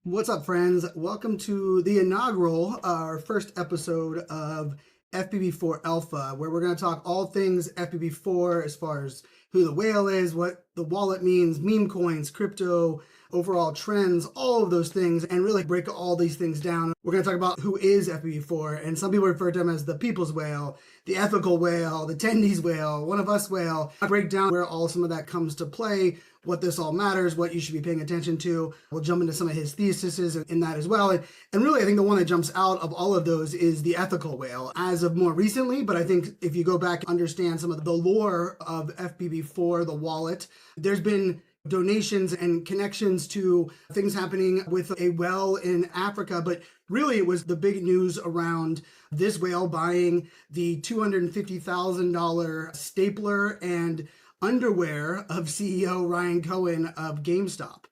What's up, friends? Welcome to the inaugural, our first episode of FBB4 Alpha, where we're going to talk all things FBB4 as far as who the whale is, what the wallet means, meme coins, crypto, overall trends, all of those things, and really break all these things down. We're going to talk about who is FBB4, and some people refer to him as the people's whale, the ethical whale, the tendies whale, one of us whale. I break down where all some of that comes to play, what this all matters, what you should be paying attention to. We'll jump into some of his theses in that as well. And really, I think the one that jumps out of all of those is the ethical whale as of more recently. But I think if you go back and understand some of the lore of FBB4, the wallet, there's been donations and connections to things happening with a whale in Africa. But really, it was the big news around this whale buying the $250,000 stapler and underwear of CEO Ryan Cohen of Gamestop.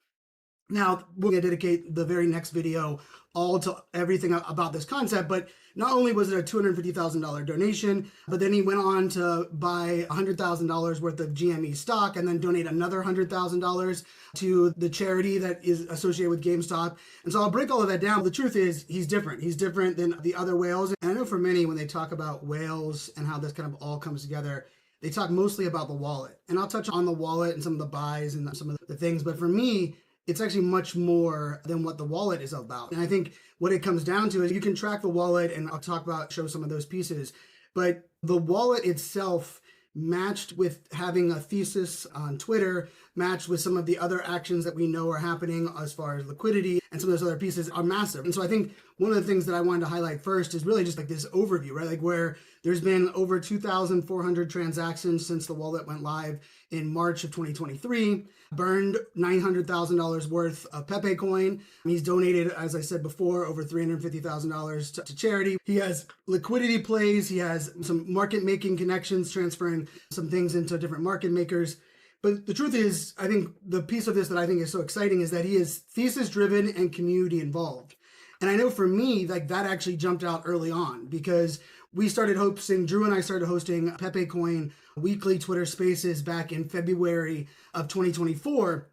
Now, we're going to dedicate the very next video all to everything about this concept, but not only was it a $250,000 donation, but then he went on to buy $100,000 worth of GME stock and then donate another $100,000 to the charity that is associated with GameStop. And so I'll break all of that down. The truth is he's different. He's different than the other whales. And I know for many, when they talk about whales and how this kind of all comes together, they talk mostly about the wallet. And I'll touch on the wallet and some of the buys and some of the things. But for me, it's actually much more than what the wallet is about. And I think what it comes down to is you can track the wallet, and I'll show some of those pieces. But the wallet itself, matched with having a thesis on Twitter, matched with some of the other actions that we know are happening as far as liquidity and some of those other pieces, are massive. And so I think one of the things that I wanted to highlight first is really just like this overview, right? Like where there's been over 2,400 transactions since the wallet went live in March of 2023, burned $900,000 worth of Memecoin. He's donated, as I said before, over $350,000 to charity. He has liquidity plays. He has some market making connections, transferring some things into different market makers. But the truth is, I think the piece of this that I think is so exciting is that he is thesis driven and community involved. And I know for me, like that actually jumped out early on because we started hosting, Drew and I started hosting Memecoin weekly Twitter spaces back in February of 2024.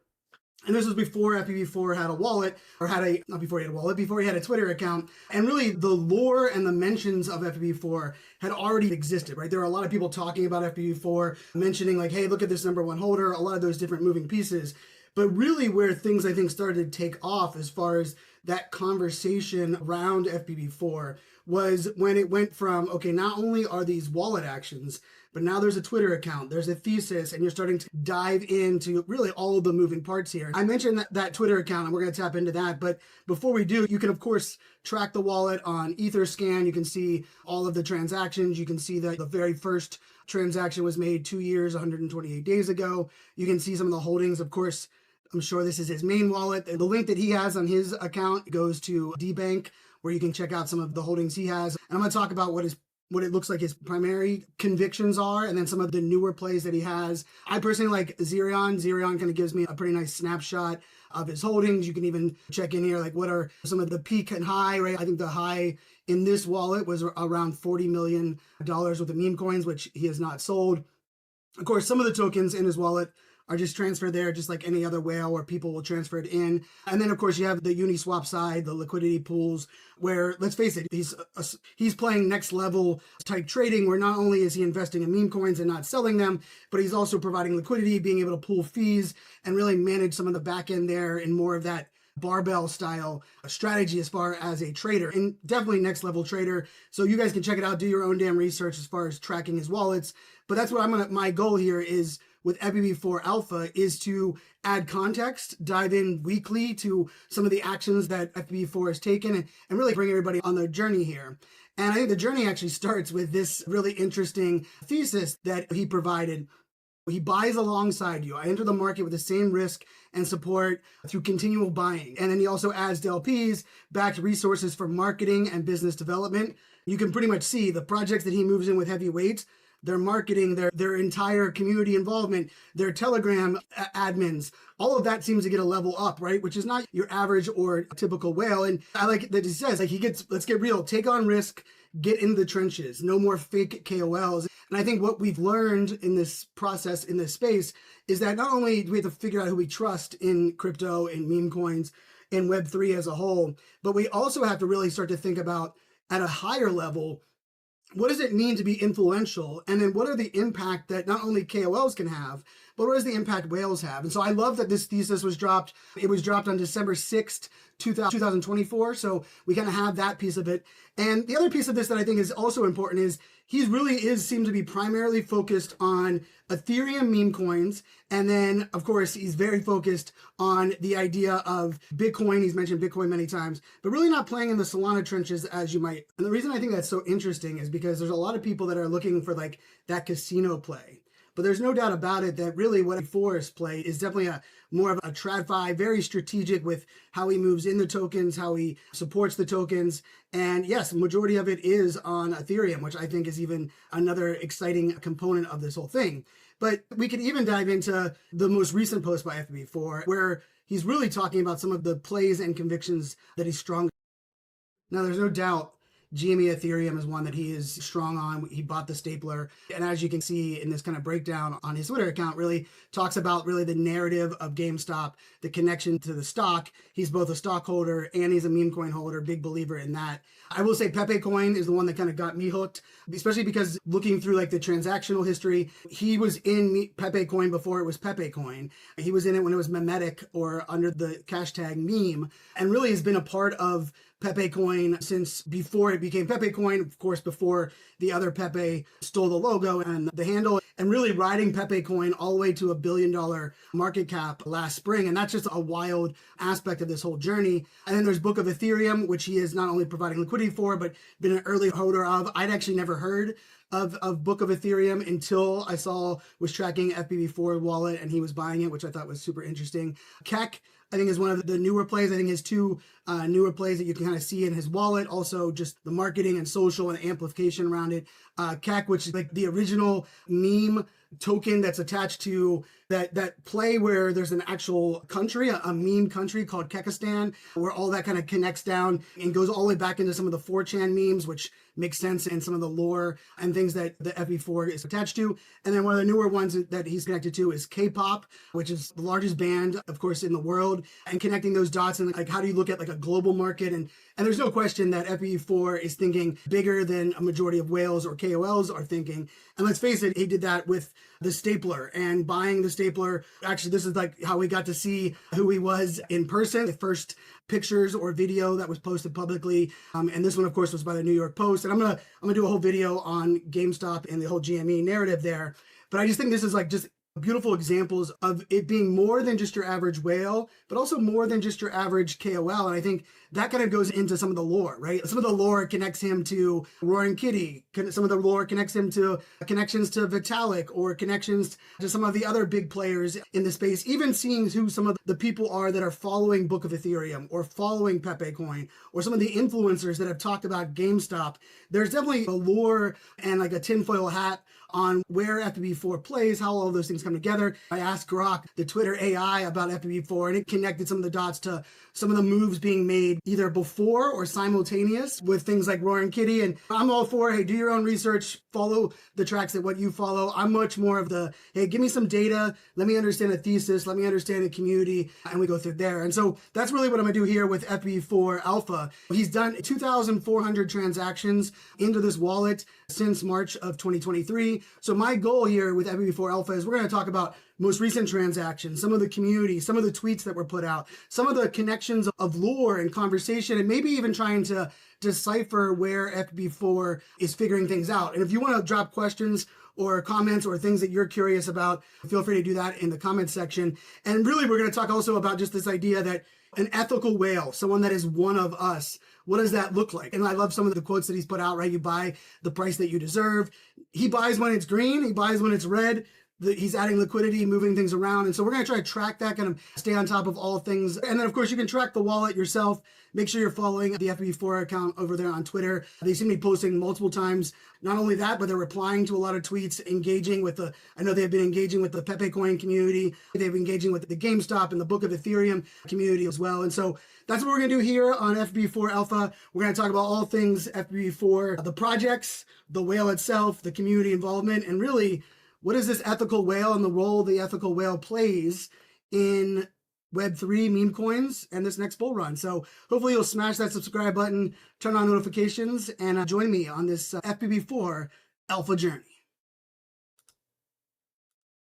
And this was before FBB4 had a wallet, or not before he had a wallet, before he had a Twitter account. And really the lore and the mentions of FBB4 had already existed, right? There were a lot of people talking about FBB4, mentioning like, hey, look at this #1 holder, a lot of those different moving pieces. But really where things I think started to take off as far as that conversation around FBB4 was when it went from, okay, not only are these wallet actions, but now there's a Twitter account, there's a thesis, and you're starting to dive into really all of the moving parts here. I mentioned that Twitter account, and we're going to tap into that. But before we do, you can, of course, track the wallet on Etherscan. You can see all of the transactions. You can see that the very first transaction was made 2 years, 128 days ago. You can see some of the holdings, of course. I'm sure this is his main wallet. The link that he has on his account goes to DBank, where you can check out some of the holdings he has. And I'm going to talk about what it looks like his primary convictions are, and then some of the newer plays that he has. I personally like Zerion. Zerion kind of gives me a pretty nice snapshot of his holdings. You can even check in here, like what are some of the peak and high, right? I think the high in this wallet was around $40 million worth of meme coins, which he has not sold. Of course, some of the tokens in his wallet are just transferred there, just like any other whale where people will transfer it in. And then, of course, you have the Uniswap side, the liquidity pools, where, let's face it, he's playing next level type trading, where not only is he investing in meme coins and not selling them, but he's also providing liquidity, being able to pool fees and really manage some of the back end there in more of that barbell style strategy as far as a trader, and definitely next level trader. So you guys can check it out, do your own damn research as far as tracking his wallets. But that's what my goal here is with FBB4 Alpha, is to add context, dive in weekly to some of the actions that FBB4 has taken, and really bring everybody on their journey here. And I think the journey actually starts with this really interesting thesis that he provided. He buys alongside you. I enter the market with the same risk and support through continual buying. And then he also adds to LPs backed resources for marketing and business development. You can pretty much see the projects that he moves in with heavyweights, their marketing, their entire community involvement, their Telegram admins, all of that seems to get a level up, right? Which is not your average or typical whale. And I like that he says, like, let's get real, take on risk, get into the trenches, no more fake KOLs. And I think what we've learned in this process, in this space, is that not only do we have to figure out who we trust in crypto, in meme coins, in Web3 as a whole, but we also have to really start to think about at a higher level, what does it mean to be influential? And then what are the impact that not only KOLs can have, but what does the impact whales have? And so I love that this thesis was dropped. It was dropped on December 6th, 2024. So we kind of have that piece of it. And the other piece of this that I think is also important is he really seems to be primarily focused on Ethereum meme coins. And then, of course, he's very focused on the idea of Bitcoin. He's mentioned Bitcoin many times, but really not playing in the Solana trenches as you might. And the reason I think that's so interesting is because there's a lot of people that are looking for like that casino play. But there's no doubt about it that really what Forest play is definitely more of a TradFi, very strategic with how he moves in the tokens, how he supports the tokens. And yes, the majority of it is on Ethereum, which I think is even another exciting component of this whole thing. But we could even dive into the most recent post by FBB4, where he's really talking about some of the plays and convictions that he's strong. Now, there's no doubt GME Ethereum is one that he is strong on. He bought the stapler. And as you can see in this kind of breakdown on his Twitter account, really talks about really the narrative of GameStop, the connection to the stock. He's both a stockholder and he's a meme coin holder, big believer in that. I will say Pepe Coin is the one that kind of got me hooked, especially because looking through like the transactional history, he was in Pepe Coin before it was Pepe Coin. He was in it when it was Memetic or under the hashtag meme, and really has been a part of Pepe Coin since before it became Pepe Coin, of course, before the other Pepe stole the logo and the handle, and really riding Pepe Coin all the way to $1 billion market cap last spring. And that's just a wild aspect of this whole journey. And then there's Book of Ethereum, which he is not only providing liquidity for, but been an early holder of. I'd actually never heard of Book of Ethereum until I was tracking FBB4 wallet and he was buying it, which I thought was super interesting. Keck, I think, is one of the newer plays. I think his two newer plays that you can kind of see in his wallet. Also just the marketing and social and amplification around it. Keck, which is like the original meme token that's attached to that play where there's an actual country, a meme country called Kekistan, where all that kind of connects down and goes all the way back into some of the 4chan memes, which makes sense in some of the lore and things that the FB4 is attached to. And then one of the newer ones that he's connected to is K-pop, which is the largest band, of course, in the world, and connecting those dots and like how do you look at like a global market? And there's no question that FB4 is thinking bigger than a majority of whales or KOLs are thinking. And let's face it, he did that with the stapler and buying the stapler. Actually, this is like how we got to see who he was in person. The first pictures or video that was posted publicly. And this one, of course, was by the New York Post. And I'm gonna do a whole video on GameStop and the whole GME narrative there. But I just think this is like just beautiful examples of it being more than just your average whale, but also more than just your average KOL. And I think that kind of goes into some of the lore, right? Some of the lore connects him to Roaring Kitty. Some of the lore connects him to connections to Vitalik or connections to some of the other big players in the space, even seeing who some of the people are that are following Book of Ethereum or following Pepe Coin or some of the influencers that have talked about GameStop. There's definitely a lore and like a tinfoil hat on where FBB4 plays, how all those things come together. I asked Grok, the Twitter AI, about FBB4, and it connected some of the dots to some of the moves being made either before or simultaneous with things like Roaring Kitty. And I'm all for, hey, do your own research, follow the tracks that what you follow. I'm much more of the, hey, give me some data, let me understand a thesis, let me understand the community, and we go through there. And so that's really what I'm gonna do here with FBB4 Alpha. He's done 2,400 transactions into this wallet since March of 2023. So my goal here with FBB4 Alpha is we're going to talk about most recent transactions, some of the community, some of the tweets that were put out, some of the connections of lore and conversation, and maybe even trying to decipher where FBB4 is figuring things out. And if you want to drop questions or comments or things that you're curious about, feel free to do that in the comments section. And really, we're going to talk also about just this idea that an ethical whale, someone that is one of us, what does that look like? And I love some of the quotes that he's put out, right? You buy the price that you deserve. He buys when it's green, he buys when it's red. he's adding liquidity, moving things around. And so we're going to try to track that, kind of stay on top of all things. And then, of course, you can track the wallet yourself. Make sure you're following the FBB4 account over there on Twitter. They seem to be posting multiple times. Not only that, but they're replying to a lot of tweets, engaging with I know they've been engaging with the Memecoin community. They've been engaging with the Gamestop and the Book of Ethereum community as well. And so that's what we're going to do here on FBB4 Alpha. We're going to talk about all things FBB4, the projects, the whale itself, the community involvement, and really, what is this ethical whale and the role the ethical whale plays in Web3 meme coins and this next bull run. So hopefully you'll smash that subscribe button, turn on notifications, and join me on this FBB4 Alpha journey.